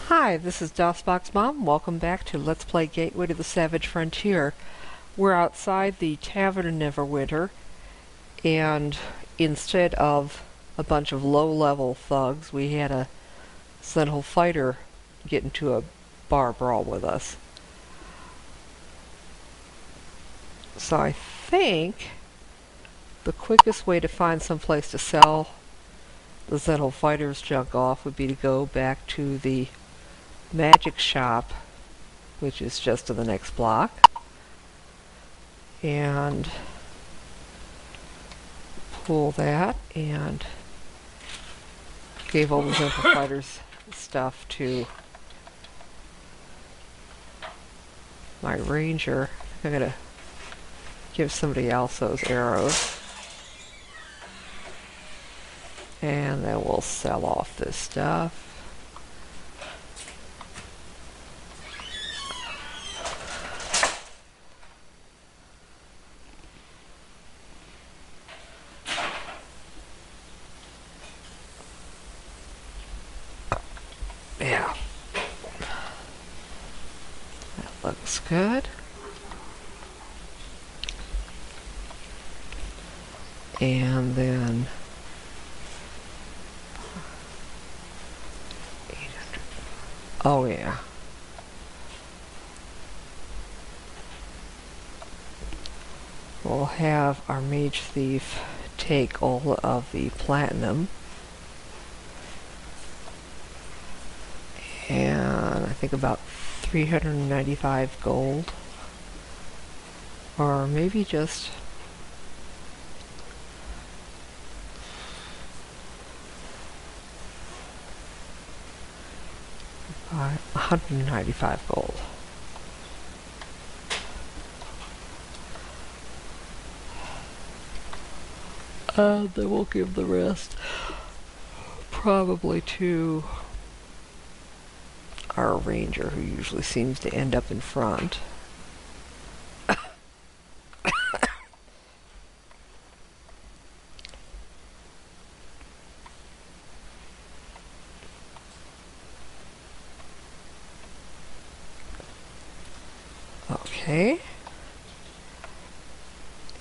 Hi, this is DOSBox Mom. Welcome back to Let's Play Gateway to the Savage Frontier. We're outside the Tavern of Neverwinter, and instead of a bunch of low-level thugs, we had a Sentinel fighter get into a bar brawl with us. So I think the quickest way to find some place to sell the Sentinel fighter's junk off would be to go back to the magic shop, which is just to the next block, and pull that, and gave all the Sentinel fighters stuff to my ranger. I'm gonna give somebody else those arrows, and then we'll sell off this stuff. Yeah, that looks good. And then 800. Oh yeah. We'll have our mage thief take all of the platinum. And I think about 395 gold. Or maybe just $195 gold. Then we'll give the rest probably to our ranger, who usually seems to end up in front. Okay.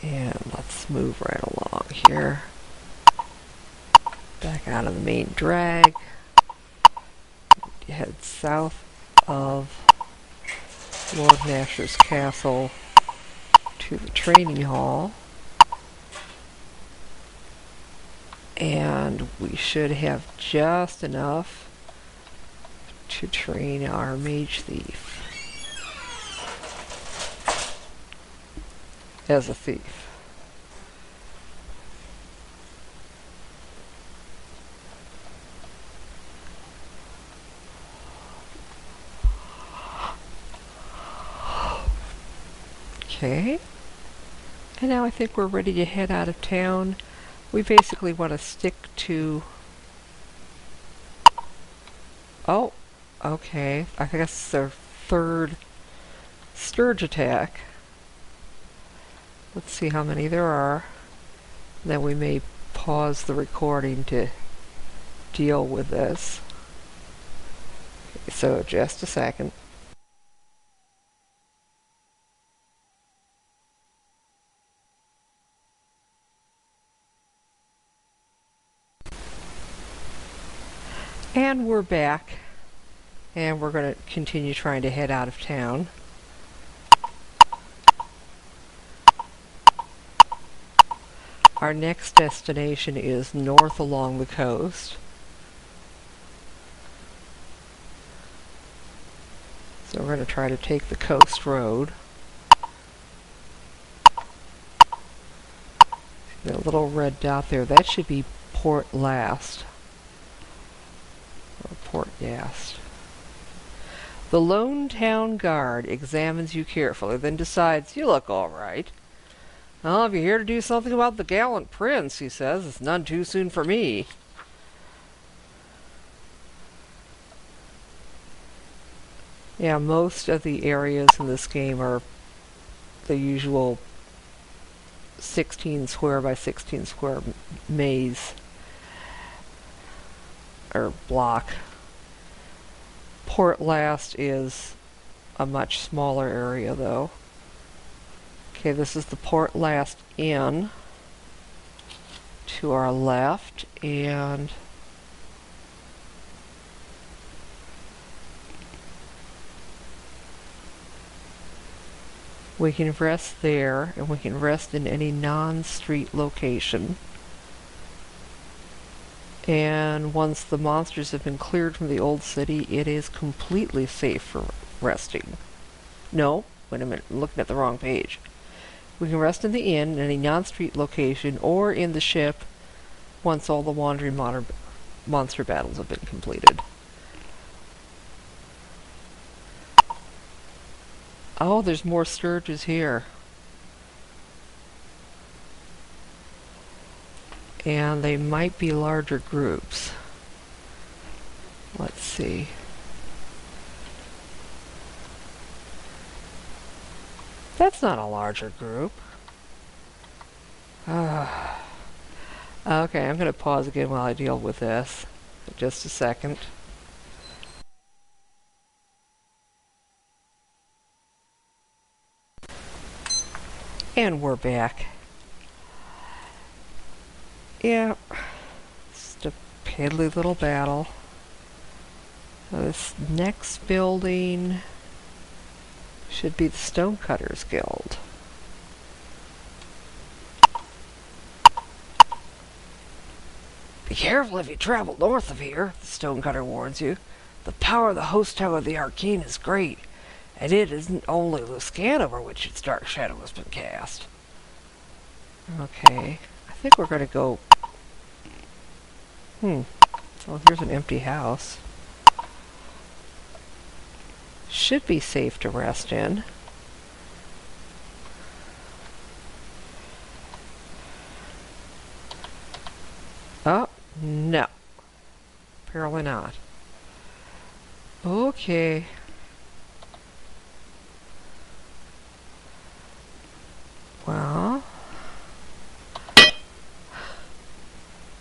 And let's move right along here. Back out of the main drag. Head south of Lord Nasher's castle to the training hall. And we should have just enough to train our mage thief as a thief. Okay, and now I think we're ready to head out of town. We basically want to stick to... Oh, okay, I guess it's their third Sturge attack. Let's see how many there are. Then we may pause the recording to deal with this. Okay, so just a second. And we're back, and we're going to continue trying to head out of town. Our next destination is north along the coast. So we're going to try to take the coast road. See that little red dot there? That should be Port Llast. Or Port Llast. The lone town guard examines you carefully, then decides you look all right. Well, if you're here to do something about the gallant prince, he says, it's none too soon for me. Yeah, most of the areas in this game are the usual 16 square by 16 square maze or block Port Llast is a much smaller area though. Okay, this is the Port Llast Inn to our left, and we can rest there, and we can rest in any non-street location. And once the monsters have been cleared from the old city, it is completely safe for resting. No, wait a minute, I'm looking at the wrong page. We can rest in the inn, in any non-street location, or in the ship once all the wandering monster battles have been completed. Oh, there's more scourges here. And they might be larger groups. Let's see. That's not a larger group. Okay, I'm going to pause again while I deal with this. Just a second. And we're back. Yeah, just a piddly little battle. This next building should be the Stonecutters Guild. Be careful if you travel north of here, the Stonecutter warns you. The power of the host tower of the Arcane is great, and it isn't only the scan over which its dark shadow has been cast. Okay, I think we're going to go... Well, here's an empty house. Should be safe to rest in. Oh, no. Apparently not. Okay. Well,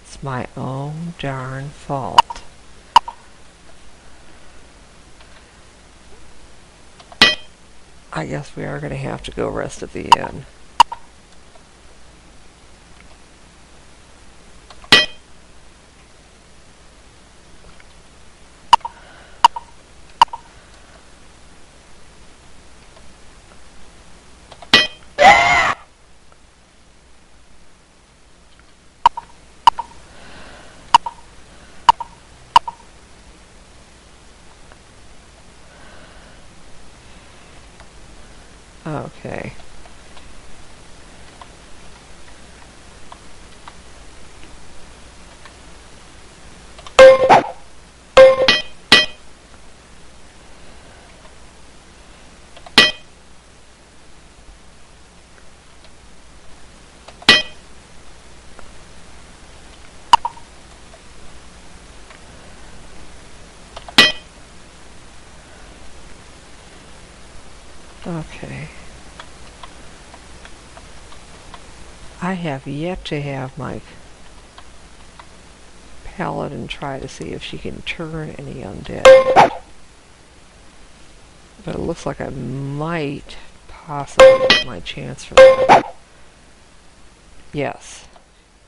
it's my own darn fault. I guess we are going to have to go rest at the inn. Okay. Okay. I have yet to have my paladin try to see if she can turn any undead. But it looks like I might possibly get my chance for that. Yes.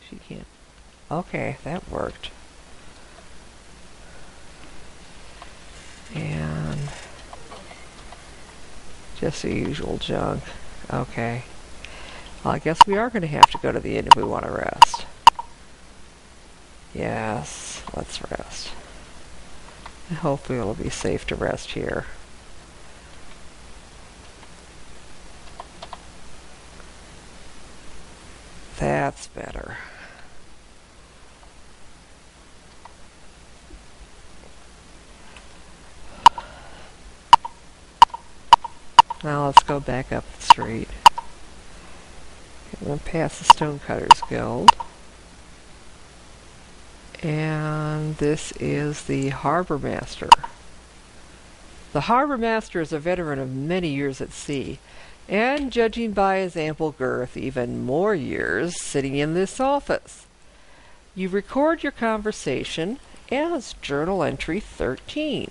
She can't. Okay, that worked. And just the usual junk. Okay. Well, I guess we are going to have to go to the inn if we want to rest. Yes, let's rest. And hopefully it'll be safe to rest here. That's better. Now let's go back up the street. I'm going to pass the Stonecutters Guild. And this is the Harbor Master. The Harbor Master is a veteran of many years at sea, and judging by his ample girth, even more years sitting in this office. You record your conversation as Journal Entry 13.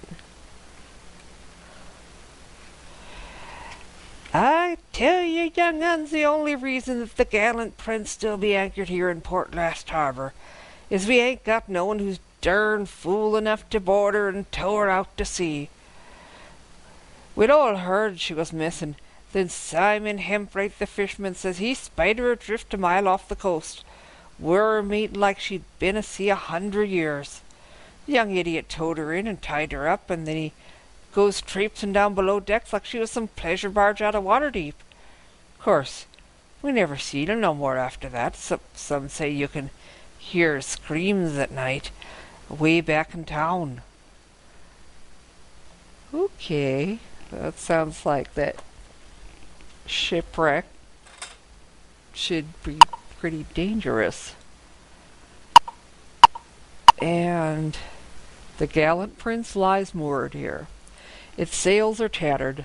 I tell you, young uns, the only reason that the gallant prince still be anchored here in Port Llast Harbor is we ain't got no one who's dern fool enough to board her and tow her out to sea. We'd all heard she was missing. Then Simon Hemprate the fisherman says he spied her adrift a mile off the coast, were meeting like she'd been a sea 100 years. The young idiot towed her in and tied her up, and then he goes traipsing down below decks like she was some pleasure barge out of Waterdeep. Course, we never seen her no more after that. Some say you can hear screams at night, way back in town. Okay, that sounds like that shipwreck should be pretty dangerous. And the gallant prince lies moored here. Its sails are tattered,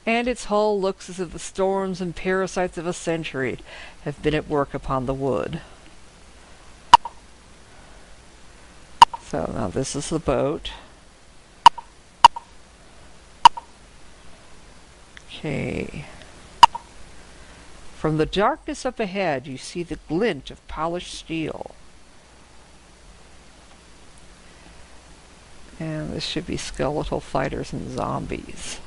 and its hull looks as if the storms and parasites of a century have been at work upon the wood. So now this is the boat. Okay. From the darkness up ahead, you see the glint of polished steel. And this should be skeletal fighters and zombies.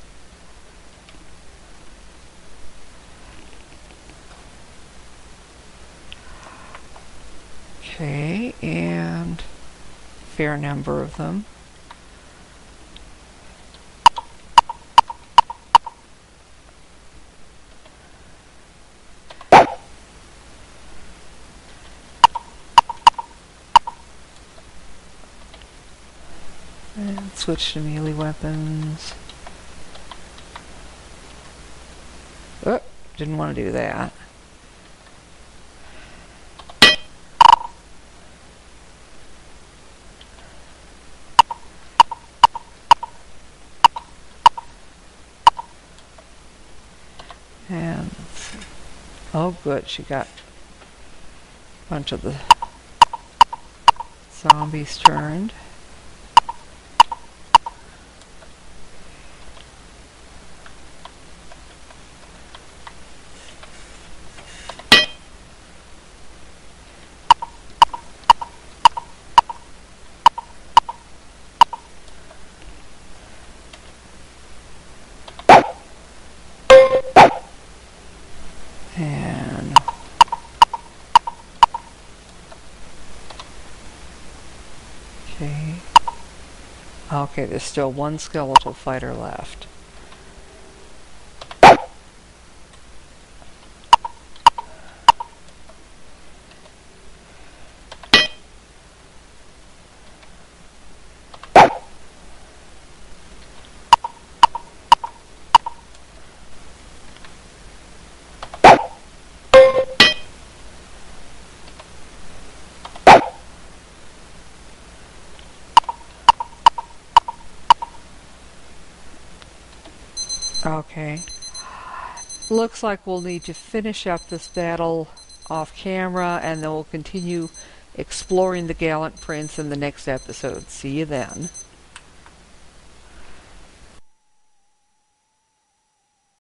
Okay, and fair number of them. And switch to melee weapons. Oh, didn't want to do that. And let's see. Oh good, she got a bunch of the zombies turned. And okay, there's still one skeletal fighter left. Okay. Looks like we'll need to finish up this battle off camera, and then we'll continue exploring the gallant prince in the next episode. See you then.